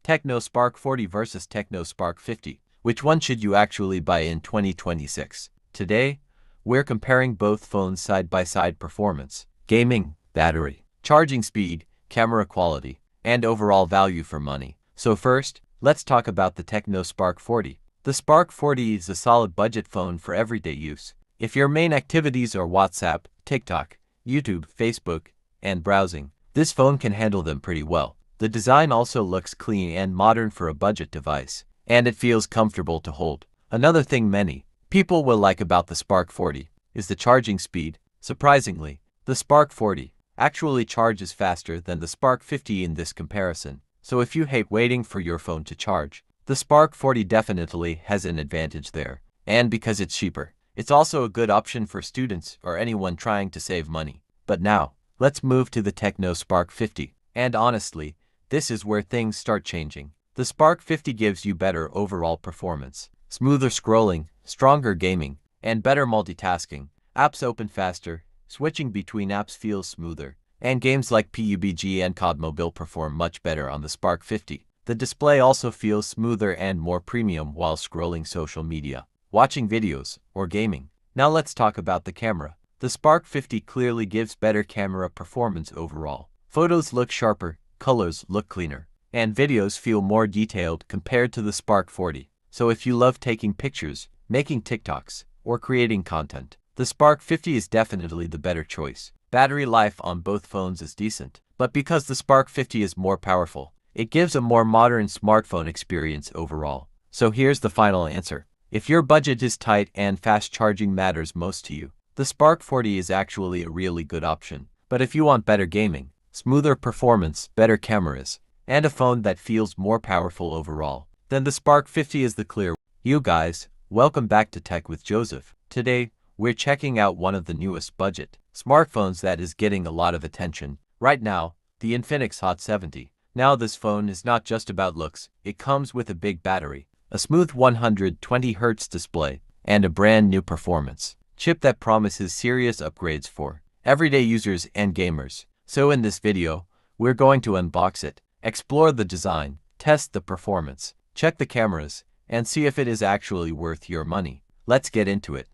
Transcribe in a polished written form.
Tecno Spark 40 versus Tecno Spark 50. Which one should you actually buy in 2026? Today, we're comparing both phones side-by-side performance, gaming, battery, charging speed, camera quality, and overall value for money. So first, let's talk about the Tecno Spark 40. The Spark 40 is a solid budget phone for everyday use. If your main activities are WhatsApp, TikTok, YouTube, Facebook, and browsing, this phone can handle them pretty well. The design also looks clean and modern for a budget device, and it feels comfortable to hold. Another thing many people will like about the Spark 40 is the charging speed. Surprisingly, the Spark 40 actually charges faster than the Spark 50 in this comparison. So if you hate waiting for your phone to charge, the Spark 40 definitely has an advantage there. And because it's cheaper, it's also a good option for students or anyone trying to save money. But now, let's move to the Tecno Spark 50. And honestly, this is where things start changing. The Spark 50 gives you better overall performance, smoother scrolling, stronger gaming, and better multitasking. Apps open faster, switching between apps feels smoother, and games like PUBG and COD Mobile perform much better on the Spark 50. The display also feels smoother and more premium while scrolling social media, watching videos, or gaming. Now let's talk about the camera. The Spark 50 clearly gives better camera performance overall. Photos look sharper, colors look cleaner, and videos feel more detailed compared to the Spark 40. So if you love taking pictures, making TikToks, or creating content, the Spark 50 is definitely the better choice. Battery life on both phones is decent, but because the Spark 50 is more powerful, it gives a more modern smartphone experience overall. So here's the final answer. If your budget is tight and fast charging matters most to you, the Spark 40 is actually a really good option. But if you want better gaming, smoother performance, better cameras, and a phone that feels more powerful overall, then the Spark 50 is the clear. You guys, welcome back to Tech with Joseph. Today, we're checking out one of the newest budget smartphones that is getting a lot of attention right now, the Infinix Hot 70. Now this phone is not just about looks, it comes with a big battery, a smooth 120Hz display, and a brand new performance chip that promises serious upgrades for everyday users and gamers. So in this video, we're going to unbox it, explore the design, test the performance, check the cameras, and see if it is actually worth your money. Let's get into it.